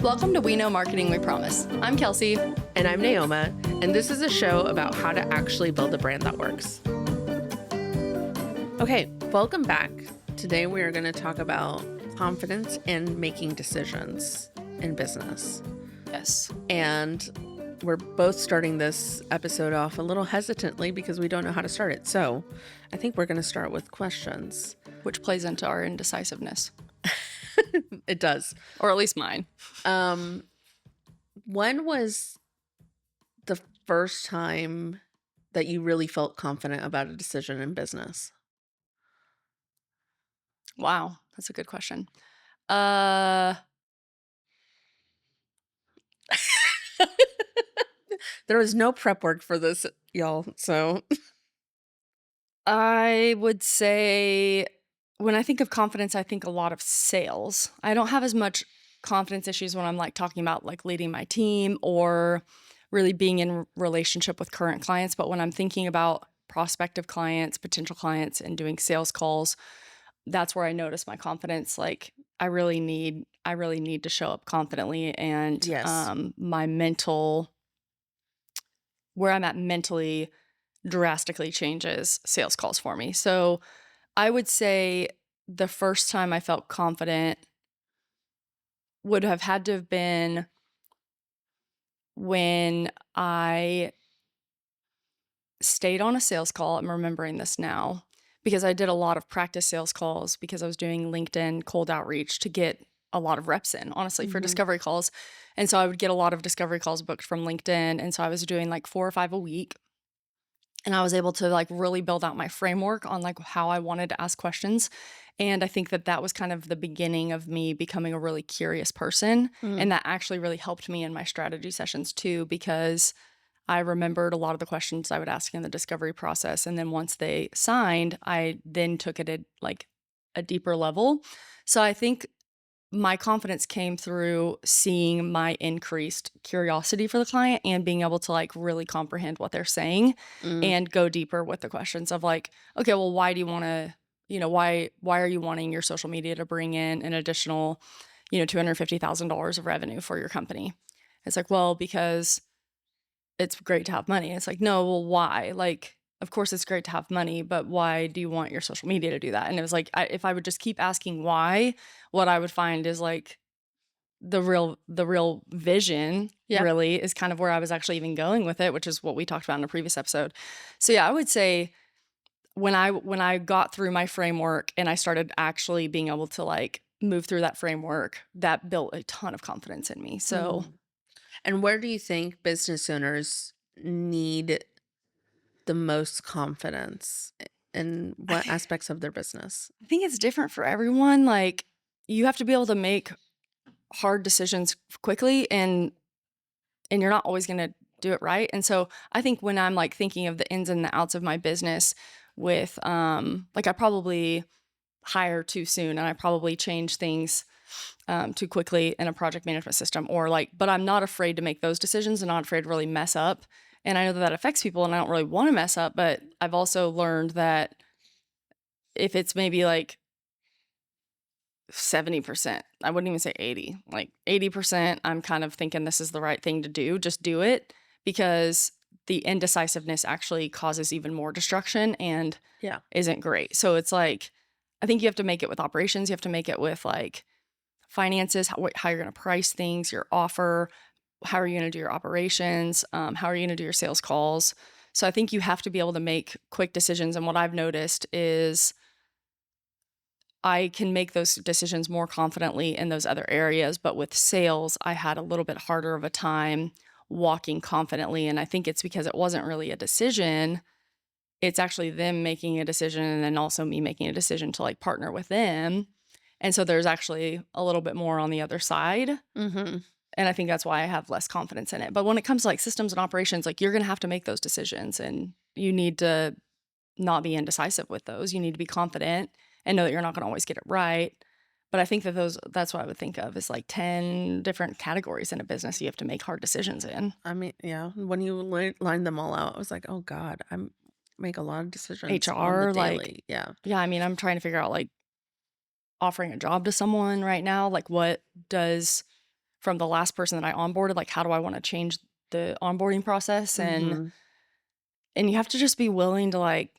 Welcome to We Know Marketing, We Promise. I'm Kelsey. And I'm Naoma, and this is a show about how to actually build a brand that works. Okay, welcome back. Today we are going to talk about confidence and making decisions in business. Yes. And we're both starting this episode off a little hesitantly because we don't know how to start it. So I think we're going to start with questions. Which plays into our indecisiveness. It does. Or at least mine. When was the first time that you really felt confident about a decision in business? Wow, that's a good question. There was no prep work for this, y'all. So I would say when I think of confidence, I think a lot of sales. I don't have as much confidence issues when I'm like talking about like leading my team or really being in relationship with current clients. But when I'm thinking about prospective clients, potential clients, and doing sales calls, that's where I notice my confidence. Like I really need to show up confidently, and Yes. my mental, where I'm at mentally drastically changes sales calls for me. So I would say the first time I felt confident would have had to have been when I stayed on a sales call. I'm remembering this now because I did a lot of practice sales calls because I was doing LinkedIn cold outreach to get a lot of reps in, honestly, for discovery calls. And so I would get a lot of discovery calls booked from LinkedIn. And so I was doing like 4 or 5 a week. And I was able to like really build out my framework on like how I wanted to ask questions. And I think that that was kind of the beginning of me becoming a really curious person. And that actually really helped me in my strategy sessions too, because I remembered a lot of the questions I would ask in the discovery process. And then once they signed, I then took it at like a deeper level. So I think my confidence came through seeing my increased curiosity for the client and being able to like really comprehend what they're saying and go deeper with the questions of like, okay, well, why do you want to, why are you wanting your social media to bring in an additional, $250,000 of revenue for your company? It's like, well, because it's great to have money. It's like, no, well, why? Like, of course it's great to have money, but why do you want your social media to do that? And it was like, if I would just keep asking why, what I would find is like the real vision really is kind of where I was actually even going with it, which is what we talked about in a previous episode. So yeah, I would say when I got through my framework and I started actually being able to like move through that framework, that built a ton of confidence in me. So And where do you think business owners need the most confidence? In what aspects of their business? I think it's different for everyone. Like you have to be able to make hard decisions quickly and you're not always going to do it right. And so I think when I'm like thinking of the ins and the outs of my business with like I probably hire too soon and I probably change things too quickly in a project management system or like, but I'm not afraid to make those decisions and not afraid to really mess up. And I know that affects people and I don't really want to mess up, but I've also learned that if it's maybe like 70%, I wouldn't even say 80, like 80%, I'm kind of thinking this is the right thing to do. Just do it, because the indecisiveness actually causes even more destruction and isn't great. So it's like, I think you have to make it with operations. You have to make it with like finances, how you're going to price things, your offer, how are you going to do your operations, how are you going to do your sales calls. So I think you have to be able to make quick decisions. And what I've noticed is I can make those decisions more confidently in those other areas. But with sales, I had a little bit harder of a time walking confidently. And I think it's because it wasn't really a decision. It's actually them making a decision and then also me making a decision to like partner with them. And so there's actually a little bit more on the other side. And I think that's why I have less confidence in it. But when it comes to like systems and operations, like you're going to have to make those decisions and you need to not be indecisive with those. You need to be confident and know that you're not going to always get it right. But I think that that's what I would think of as like 10 different categories in a business you have to make hard decisions in. I mean, yeah. When you line them all out, I was like, oh God, I make a lot of decisions on HR, the like, daily. Yeah. I mean, I'm trying to figure out like offering a job to someone right now. Like what does from the last person that I onboarded, like, how do I wanna change the onboarding process? Mhm. And you have to just be willing to, like,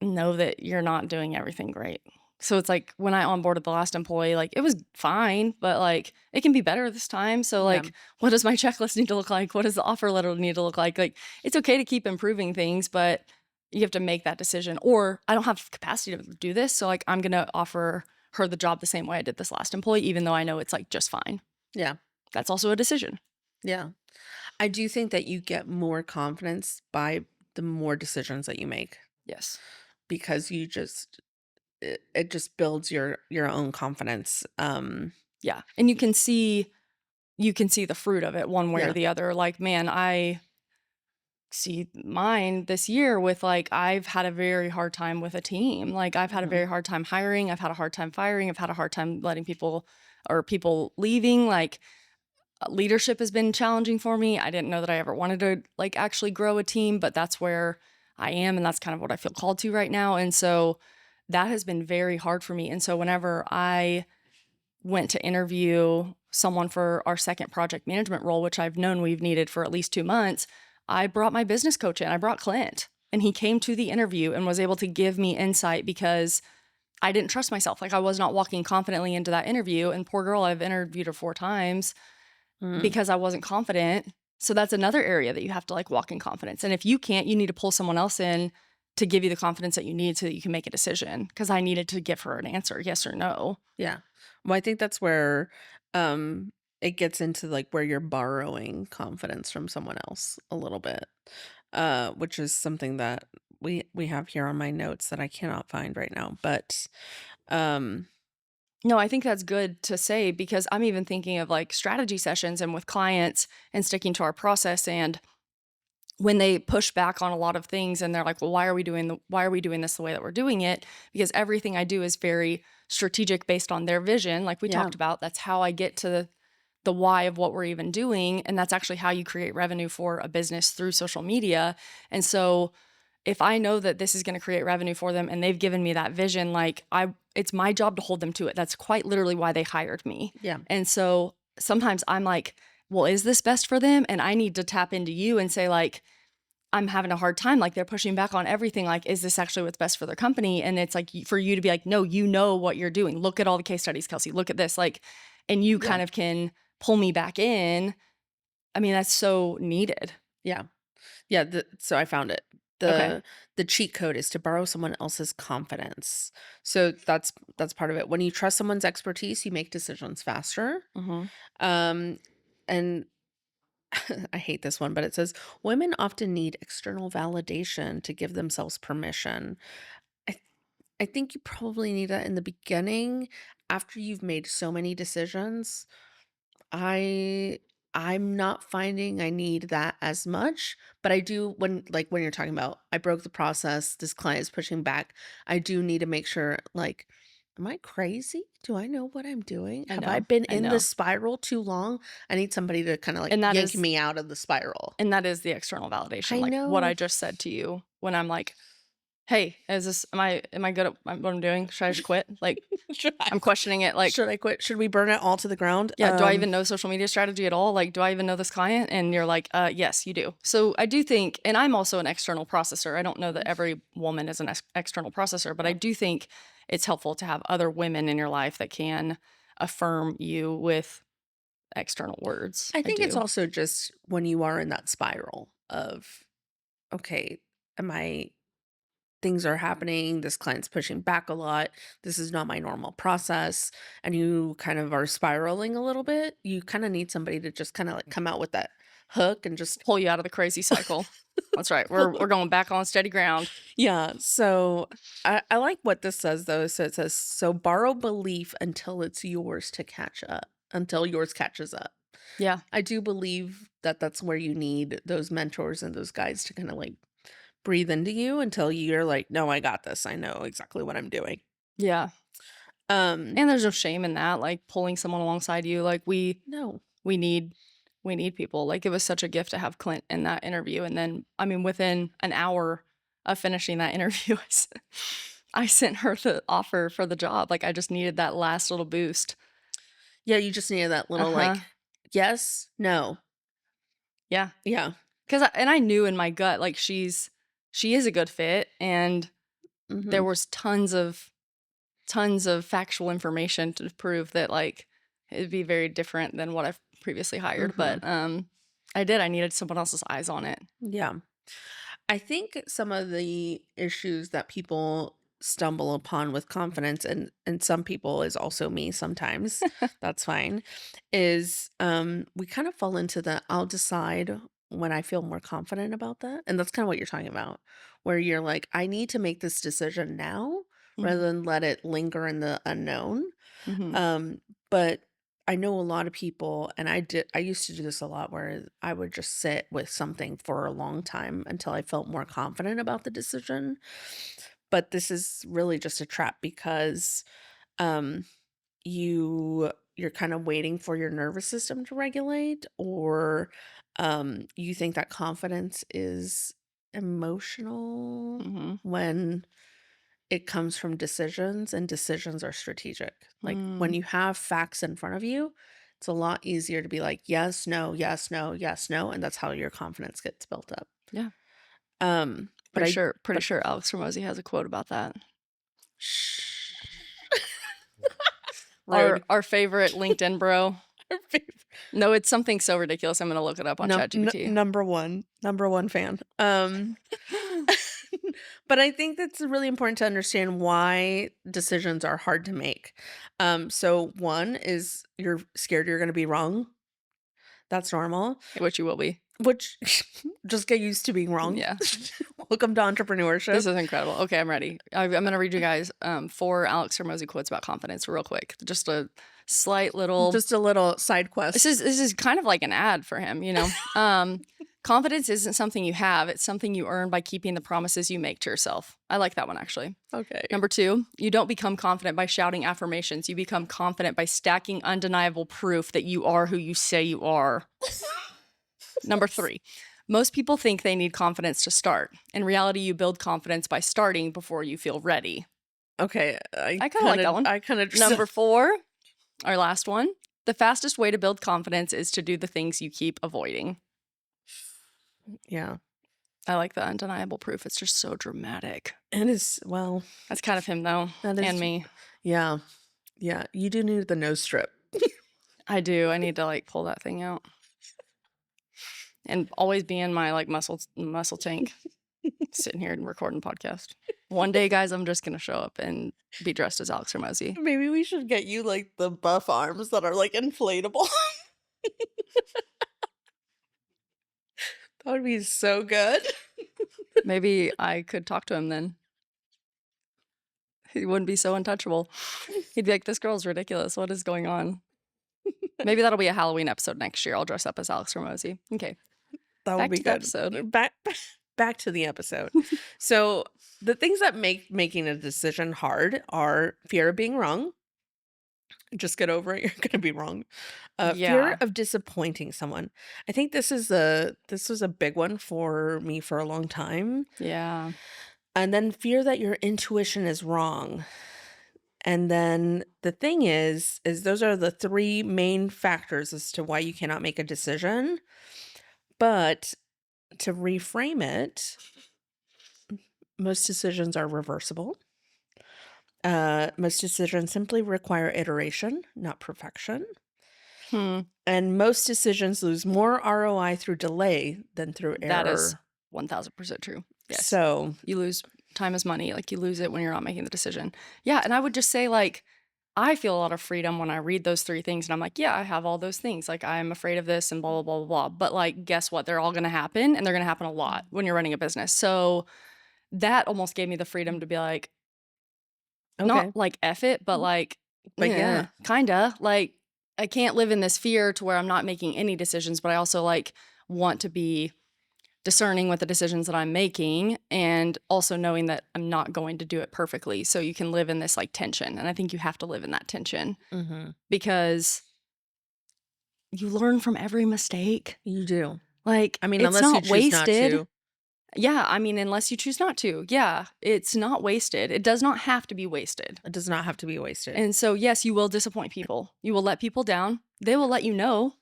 know that you're not doing everything great. So it's like when I onboarded the last employee, like, it was fine, but, like, it can be better this time. So, Yeah. like, what does my checklist need to look like? What does the offer letter need to look like? Like, it's okay to keep improving things, but you have to make that decision. Or I don't have capacity to do this, so, like, I'm gonna offer her the job the same way I did this last employee, even though I know it's, like, just fine. Yeah. That's also a decision. Yeah. I do think that you get more confidence by the more decisions that you make Yes. because it just builds your own confidence. Yeah. And you can see the fruit of it one way or Yeah. the other. Like, man, I see mine this year with, like, I've had a very hard time with a team. Like, I've had a Mhm. very hard time hiring. I've had a hard time firing. I've had a hard time letting people leaving. Like, leadership has been challenging for me. I didn't know that I ever wanted to, like, actually grow a team, but that's where I am. And that's kind of what I feel called to right now. And so that has been very hard for me. And so whenever I went to interview someone for our second project management role, which I've known we've needed for at least 2 months, I brought my business coach in. I brought Clint, and he came to the interview and was able to give me insight because I didn't trust myself. Like, I was not walking confidently into that interview. And poor girl, I've interviewed her 4 times Mhm. because I wasn't confident. So that's another area that you have to, like, walk in confidence. And if you can't, you need to pull someone else in to give you the confidence that you need so that you can make a decision. Because I needed to give her an answer, yes or no. Yeah. Well, I think that's where it gets into like where you're borrowing confidence from someone else a little bit. Which is something that we have here on my notes that I cannot find right now. But um No, I think that's good to say because I'm even thinking of, like, strategy sessions and with clients and sticking to our process. And when they push back on a lot of things and they're like, "Well, why are we doing this the way that we're doing it?" Because everything I do is very strategic based on their vision, like we yeah. talked about. That's how I get to the why of what we're even doing, and that's actually how you create revenue for a business through social media. And so if I know that this is going to create revenue for them and they've given me that vision, like, it's my job to hold them to it. That's quite literally why they hired me. Yeah. And so sometimes I'm like, well, is this best for them? And I need to tap into you and say, like, I'm having a hard time. Like, they're pushing back on everything. Like, is this actually what's best for their company? And it's like for you to be like, no, you know what you're doing. Look at all the case studies, Kelsey. Look at this. Like, and you Yeah. kind of can pull me back in. I mean, that's so needed. Yeah. Yeah, so I found it. Okay. The cheat code is to borrow someone else's confidence. So that's part of it. When you trust someone's expertise, you make decisions faster. Hmm. Um and I hate this one, but it says women often need external validation to give themselves permission. I I think you probably need that in the beginning after you've made so many decisions. I I'm not finding I need that as much, but I do when you're talking about I broke the process, this client is pushing back. I do need to make sure like am I crazy? Do I know what I'm doing? I Have I know. been I in this know. spiral too long? I need somebody to kind of like And that yank is me out of the spiral. and that is the external validation. I Like what I know. just said to you when I'm like, hey, am I good at what I'm doing? Should I just quit? Like, should I I'm questioning it. Like, should I quit? Should we burn it all to the ground? yeah, do I even know social media strategy at all? Like, do I even know this client? And you're like, yes, you do. So I do think, and I'm also an external processor. I don't know that every woman is an external processor, but I Yeah. do think it's helpful to have other women in your life that can affirm you with external words. I I think it's do. also just when you are in that spiral of okay, am I things are happening, this client's pushing back a lot, this is not my normal process, and you kind of are spiraling a little bit, you kind of need somebody to just kind of like come out with that hook and just Pull you out of the crazy cycle. That's right. pull We're going back on steady ground. yeah. So I like what this says though. So it says, so borrow belief until it's yours to catch up, until yours catches up. Yeah. I do believe that that's where you need those mentors and those guys to kind of like breathe into you until you're like, no, I got this. I know exactly what I'm doing. Yeah. Um, And there's no shame in that, like pulling someone alongside you. Like no. we need we need people. Like, it was such a gift to have Clint in that interview. And then, I mean, within an hour of finishing that interview, I sent her the offer for the job. Like, I just needed that last little boost. Yeah, you just needed that little, Uh-huh. like, yes, no. Yeah. Yeah. I knew in my gut, like, she is a good fit, and there Mhm. was tons of factual information to prove that, like, it'd be very different than what I've previously hired, but, Mhm. I needed someone else's eyes on it. Yeah. I think some of the issues that people stumble upon with confidence, and some people is also me sometimes, that's fine, is we kind of fall into the I'll decide when I feel more confident about that. And that's kind of what you're talking about, where you're like, I need to make this decision now rather Mhm, than let it linger in the unknown. mhm, Um, but I know a lot of people, and I used to do this a lot where I would just sit with something for a long time until I felt more confident about the decision. But this is really just a trap because um you're kind of waiting for your nervous system to regulate, or you think that confidence is emotional mhm, when it comes from decisions, and decisions are strategic. Like, when mm, you have facts in front of you, it's a lot easier to be like, "Yes, no, yes, no, yes, no," and that's how your confidence gets built up. yeah, But I pretty but sure Alex Hormozy has a quote about that. rude. Our favorite LinkedIn bro. No, it's something so ridiculous, I'm gonna look it up on ChatGPT. Number 1 fan. But I think that's really important to understand why decisions are hard to make. So one is you're scared you're gonna be wrong. That's normal. Which you will be. Which just get used to being wrong. Yeah. Welcome to entrepreneurship. This is incredible. Okay, I'm ready. I'm gonna read you guys 4 Alex Hormozy quotes about confidence real quick. Just a slight little. Just a little side quest. This is kind of like an ad for him, you know. Confidence isn't something you have; it's something you earn by keeping the promises you make to yourself. I like that one actually. Okay. Number 2, you don't become confident by shouting affirmations. You become confident by stacking undeniable proof that you are who you say you are. Number 3, most people think they need confidence to start. In reality, you build confidence by starting before you feel ready. Okay, I kind of like that one. I kinda just Number 4, our last one, the fastest way to build confidence is to do the things you keep avoiding. yeah. I like the undeniable proof. It's just so dramatic. It is, well, That's kind of him, though, that and is, me. yeah. Yeah, you do need the nose strip. I do. I need to like pull that thing out and always be in my like muscle tank, sitting here and recording podcast. One day, guys, I'm just gonna show up and be dressed as Alex Hormozy. Maybe we should get you, like, the buff arms that are, like, inflatable. That would be so good. Maybe I could talk to him then. He wouldn't be so untouchable. He'd be like, "This girl's ridiculous. What is going on?" Maybe that'll be a Halloween episode next year. I'll dress up as Alex Hormozy. Okay, That would back be to the good. episode. Back to the episode. So, the things that make making a decision hard are fear of being wrong. Just get over it, you're gonna be wrong. Fear Yeah, of disappointing someone. I think this was a big one for me for a long time. yeah. And then fear that your intuition is wrong. And then the thing is those are the 3 main factors as to why you cannot make a decision. But to reframe it, most decisions are reversible. Most decisions simply require iteration, not perfection. Hmm. And most decisions lose more ROI through delay than through That is error. 1000% true. Yes. So, You lose time is money. Like you lose it when you're not making the decision. Yeah. And I would just say, like, I feel a lot of freedom when I read those 3 things and I'm like, yeah, I have all those things. Like, I'm afraid of this and blah, blah, blah, blah, blah. But, like, guess what? They're all going to happen and they're going to happen a lot when you're running a business. So that almost gave me the freedom to be like, not okay. like F it, but like, But yeah, yeah. kinda. Like, I can't live in this fear to where I'm not making any decisions, but I also like want to be discerning with the decisions that I'm making and also knowing that I'm not going to do it perfectly. So you can live in this like tension. And I think you have to live in that tension Mhm. because you learn from every mistake. You do. Like, I mean, it's unless you not choose not wasted. to. Yeah, I mean, unless you choose not to. Yeah, it's not wasted. It does not have to be wasted. It does not have to be wasted. And so, yes, you will disappoint people. You will let people down. They will let you know,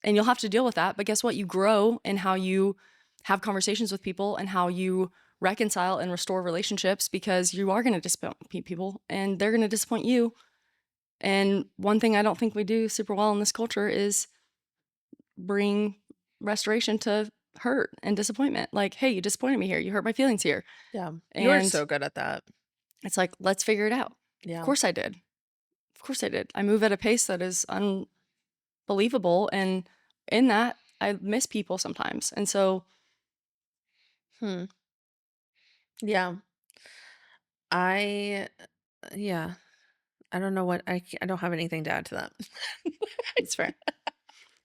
and you'll have to deal with that. But guess what? You grow in how you have conversations with people and how you reconcile and restore relationships, because you are going to disappoint people and they're going to disappoint you. And one thing I don't think we do super well in this culture is bring restoration to hurt and disappointment. Like, hey, you disappointed me here. You hurt my feelings here. Yeah. You are And so good at that. it's like, let's figure it out. Of Yeah. course I did. Of course I did. I move at a pace that is unbelievable. And in that, I miss people sometimes. And so, Hmm. Yeah. I yeah. I don't know what I don't have anything to add to that. it's fair.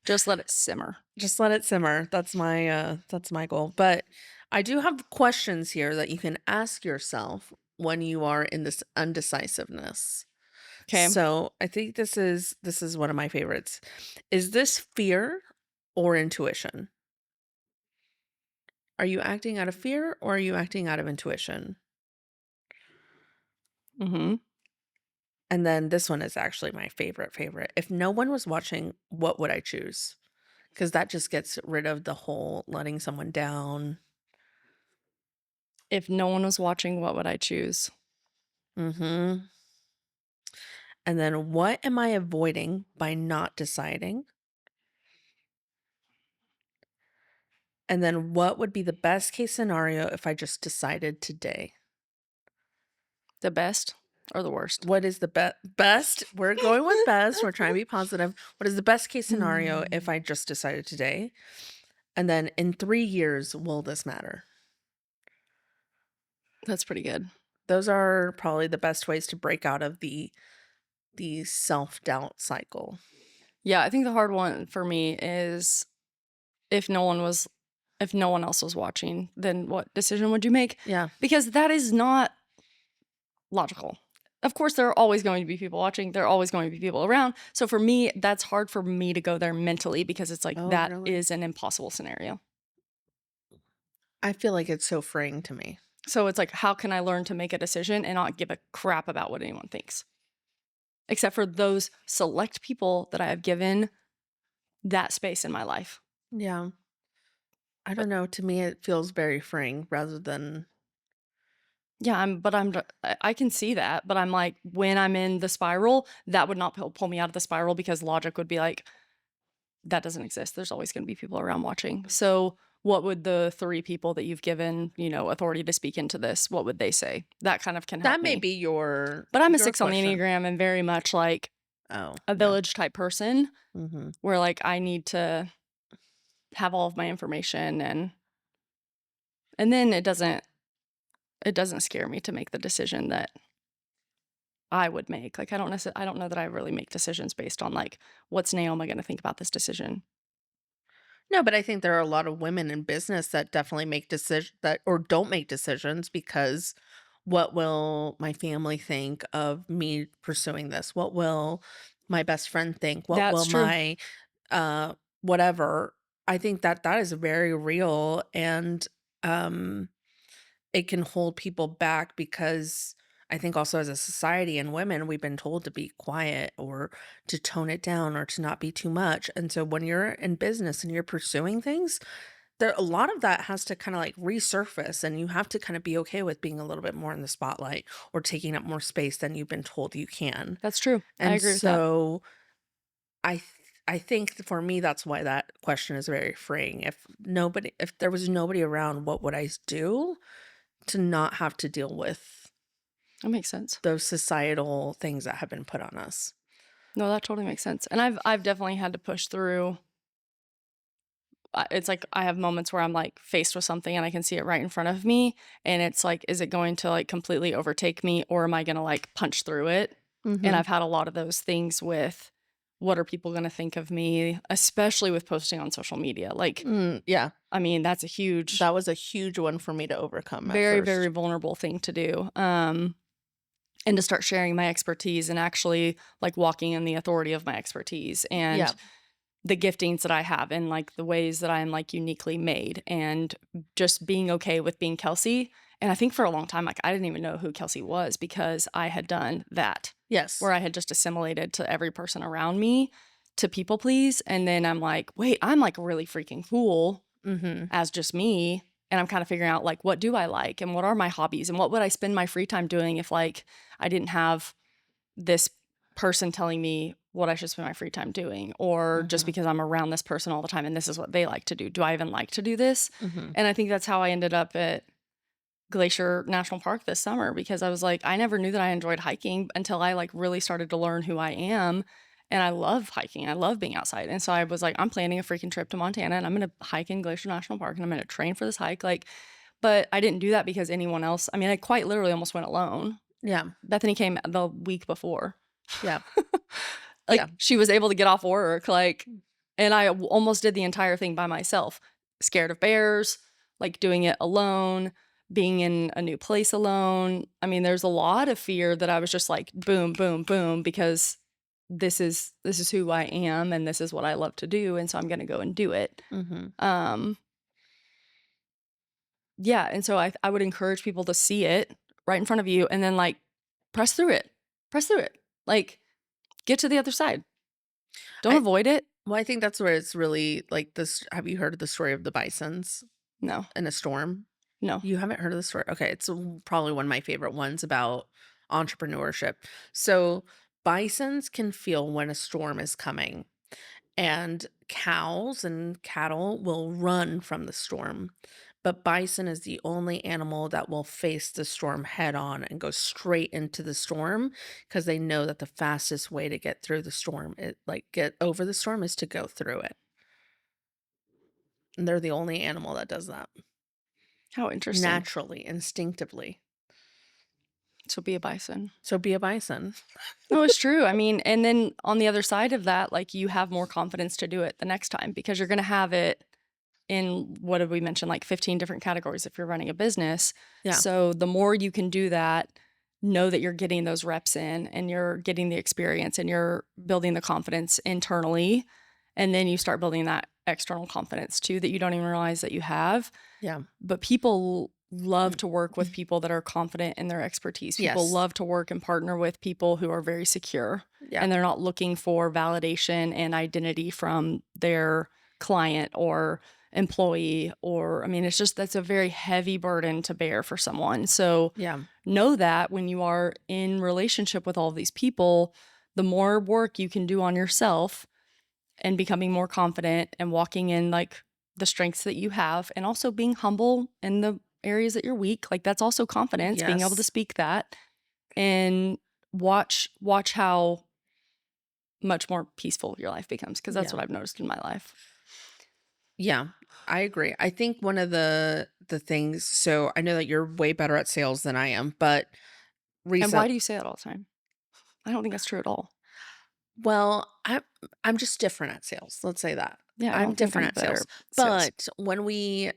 Just let it simmer. Just let it simmer. That's my goal. But I do have questions here that you can ask yourself when you are in this undecisiveness. Okay. So, I think this is one of my favorites. Is this fear or intuition? Are you acting out of fear or are you acting out of intuition? Mm-hmm. And then this one is actually my favorite. If no one was watching, what would I choose? Because that just gets rid of the whole letting someone down. If no one was watching, what would I choose? Mhm. And then what am I avoiding by not deciding? And then what would be the best case scenario if I just decided today? The best or the worst? What is the best? We're going with best. We're trying to be positive. What is the best case scenario if Hmm. I just decided today? And then in 3 years, will this matter? That's pretty good. Those are probably the best ways to break out of the self-doubt cycle. Yeah, I think the hard one for me is if no one was if no one else was watching, then what decision would you make? Yeah. Because that is not logical. Of course, there are always going to be people watching. There are always going to be people around. So for me, that's hard for me to go there mentally, because it's like Oh, that really? is an impossible scenario. I feel like it's so freeing to me. So it's like, how can I learn to make a decision and not give a crap about what anyone thinks? Except for those select people that I have given that space in my life. Yeah. I But don't know. To me, it feels very freeing rather than yeah, I can see that, but I'm like, when I'm in the spiral, that would not pull me out of the spiral, because logic would be like, that doesn't exist. There's always going to be people around watching. So what would the three people that you've given, authority to speak into this, what would they say? That kind of can help that may me. be your But I'm a your 6 on the question. Enneagram and very much like Oh, a yeah. village type person, Mhm. where like I need to have all of my information, and then it doesn't scare me to make the decision that I would make. Like I don't know that I really make decisions based on like, what's Naomi going to think about this decision? No, but I think there are a lot of women in business that definitely make decisions that or don't make decisions because what will my family think of me pursuing this? What will my best friend think? What will That's true. my uh whatever? I think that that is very real and um it can hold people back because I think also as a society and women, we've been told to be quiet or to tone it down or to not be too much. And so when you're in business and you're pursuing things, there a lot of that has to kind of like resurface and you have to kind of be okay with being a little bit more in the spotlight or taking up more space than you've been told you can. That's true. I And agree with that. so I think for me that's why that question is very freeing. If there was nobody around, what would I do to not have to deal with That makes sense. those societal things that have been put on us. No, that totally makes sense. And I've definitely had to push through. It's like I have moments where I'm like faced with something and I can see it right in front of me, and it's like, is it going to like completely overtake me, or am I going to like punch through it? And Mhm. I've had a lot of those things with, what are people going to think of me, especially with posting on social media. Like, Yeah. I mean, that's a huge, That was a huge one for me to overcome at very, very first. vulnerable thing to do. And to start sharing my expertise and actually like walking in the authority of my expertise. And Yeah. the giftings that I have and like the ways that I'm like uniquely made and just being okay with being Kelsey. And I think for a long time, like I didn't even know who Kelsey was because I had done that, Yes. where I had just assimilated to every person around me to people please. And then I'm like, wait, I'm like really freaking cool Mhm. as just me. And I'm kind of figuring out like, what do I like and what are my hobbies and what would I spend my free time doing if like I didn't have this person telling me what I should spend my free time doing, or just Mhm. because I'm around this person all the time and this is what they like to do. Do I even like to do this? Mhm. And I think that's how I ended up at Glacier National Park this summer because I was like, I never knew that I enjoyed hiking until I like really started to learn who I am. And I love hiking. I love being outside. And so I was like, I'm planning a freaking trip to Montana and I'm going to hike in Glacier National Park and I'm going to train for this hike. Like, but I didn't do that because anyone else, I mean, I quite literally almost went alone. Yeah. Bethany came the week before. Yeah. Yeah. Like, she was able to get off work, like, and I almost did the entire thing by myself. Scared of bears, like, doing it alone, being in a new place alone. I mean, there's a lot of fear that I was just like, boom, boom, boom, because this is who I am and this is what I love to do, and so I'm gonna go and do it. Mhm. Um, yeah, and so I would encourage people to see it right in front of you and then, like, press through it. Press through it. Like, get to the other side. Don't I avoid it. Well, I think that's where it's really like this. Have you heard of the story of the bisons No. in a storm? No. You haven't heard of the story? Okay, it's probably one of my favorite ones about entrepreneurship. So, bisons can feel when a storm is coming, and cows and cattle will run from the storm. But bison is the only animal that will face the storm head on and go straight into the storm because they know that the fastest way to get through the storm, get over the storm, is to go through it. And they're the only animal that does that How interesting. naturally, instinctively. So be a bison. So be a bison. No, it's true. I mean, and then on the other side of that, like you have more confidence to do it the next time because you're going to have it in what did we mention, like 15 different categories if you're running a business. Yeah. So the more you can do that, know that you're getting those reps in and you're getting the experience and you're building the confidence internally. And then you start building that external confidence too that you don't even realize that you have. Yeah. But people love Mm. to work with people that are confident in their expertise. People Yes. love to work and partner with people who are very secure Yeah. and they're not looking for validation and identity from their client or employee. Or I mean, it's just that's a very heavy burden to bear for someone. So Yeah. know that when you are in relationship with all of these people, the more work you can do on yourself and becoming more confident and walking in like the strengths that you have and also being humble in the areas that you're weak, like that's also confidence, being able to Yes. speak that and watch how much more peaceful your life becomes because that's Yeah. what I've noticed in my life. Yeah. I agree. I think one of the things, so I know that you're way better at sales than I am, but And why recent do you say that all the time? I don't think that's true at all. well, I'm just different at sales. Let's say that. Yeah, I I'm don't think different I'm at better sales. at sales. But when we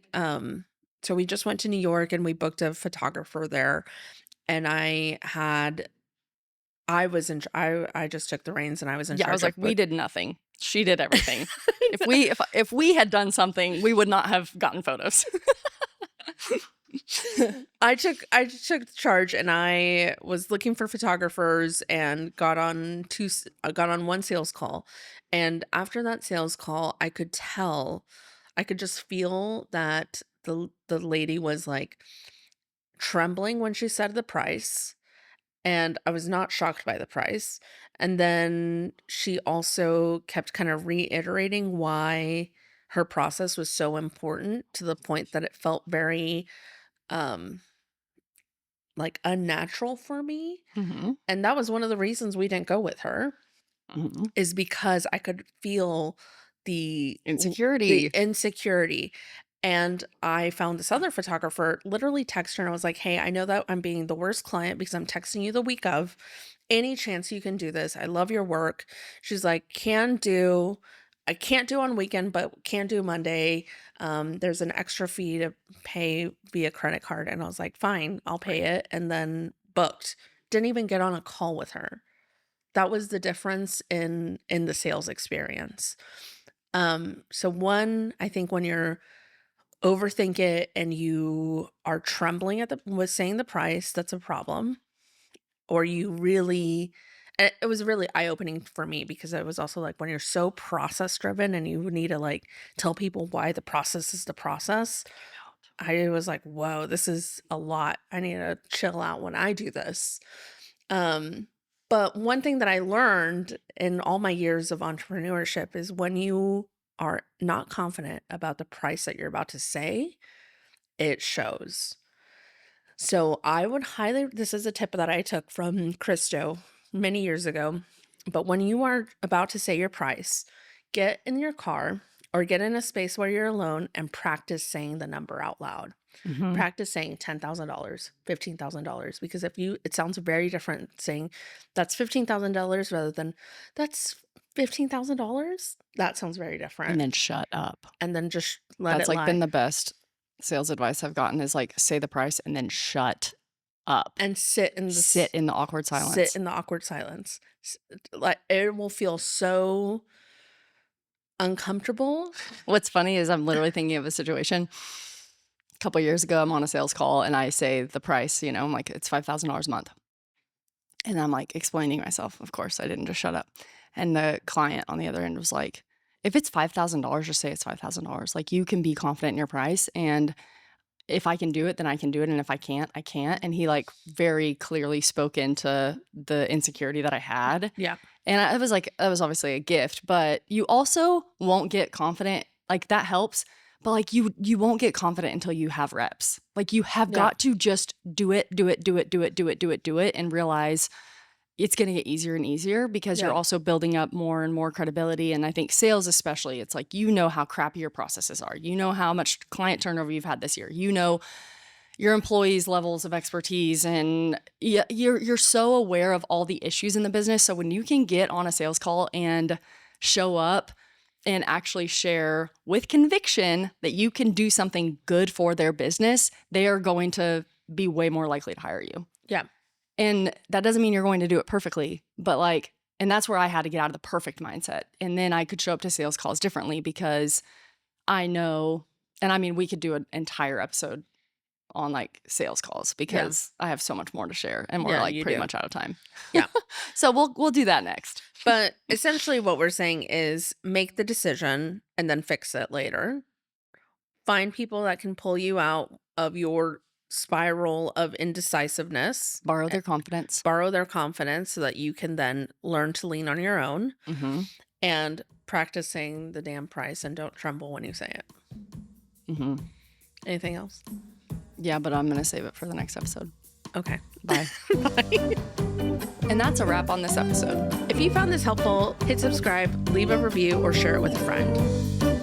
so we just went to New York and we booked a photographer there, and I just took the reins and I was in Yeah, I was charge like, of we book. did nothing. She did everything. I If know. we had done something, we would not have gotten photos. I took charge and I was looking for photographers and got on one sales call. And after that sales call, I could just feel that the lady was like trembling when she said the price, and I was not shocked by the price. And then she also kept kind of reiterating why her process was so important, to the point that it felt very um like unnatural for me. Mhm. And that was one of the reasons we didn't go with her, Mhm. is because I could feel the Insecurity. insecurity. And I found this other photographer, literally text her, and I was like, "Hey, I know that I'm being the worst client because I'm texting you the week of. Any chance you can do this? I love your work." She's like, "Can do. I can't do on weekend, but can do Monday. There's an extra fee to pay via credit card." And I was like, "Fine, I'll pay Right. it." And then booked. Didn't even get on a call with her. That was the difference in the sales experience. So one, I think when you're overthink it and you are trembling at the with saying the price, that's a problem. Or you really it was really eye-opening for me because I was also like when you're so process driven and you need to like tell people why the process is the process, I was like, whoa, this is a lot. I need to chill out when I do this. Um, but one thing that I learned in all my years of entrepreneurship is when you are not confident about the price that you're about to say, it shows. So I would highly, this is a tip that I took from Christo many years ago. But when you are about to say your price, get in your car or get in a space where you're alone and practice saying the number out loud. Mm-hmm. Practice saying $10,000, $15,000, because it sounds very different saying that's $15,000 rather than that's $15,000. That sounds very different. And then shut up. And then just let That's it like lie been the best sales advice I've gotten is like say the price and then shut up. and Sit in the awkward sit silence. in the awkward silence. Like it will feel so uncomfortable. What's funny is I'm literally thinking of a situation. A couple years ago, I'm on a sales call and I say the price, I'm like, it's $5,000 a month. And I'm like explaining myself. Of course, I didn't just shut up. And the client on the other end was like, if it's $5,000, just say it's $5,000. Like you can be confident in your price. And if I can do it, then I can do it. And if I can't, I can't. And he like very clearly spoke into the insecurity that I had. Yeah. And I was like, that was obviously a gift, but you also won't get confident. Like that helps. But like you won't get confident until you have reps. Like you have got to just do it and realize it's going to get easier and easier because you're also building up more and more credibility. And I think sales especially, it's like, how crappy your processes are. You know how much client turnover you've had this year. You know your employees' levels of expertise. And you're so aware of all the issues in the business. So when you can get on a sales call and show up and actually share with conviction that you can do something good for their business, they are going to be way more likely to hire you. Yeah. And that doesn't mean you're going to do it perfectly, but like, and that's where I had to get out of the perfect mindset. And then I could show up to sales calls differently because I know, and I mean, we could do an entire episode on like sales calls because I have so much more to share and we're like pretty much out of time. Yeah. So we'll do that next. But essentially what we're saying is make the decision and then fix it later. Find people that can pull you out of your spiral of indecisiveness. Borrow their confidence. Borrow their confidence so that you can then learn to lean on your own. Mm-hmm. And practice saying the damn price and don't tremble when you say it. Mm-hmm. Anything else? Yeah, but I'm going to save it for the next episode. Okay. Bye. Bye. And that's a wrap on this episode. If you found this helpful, hit subscribe, leave a review, or share it with a friend.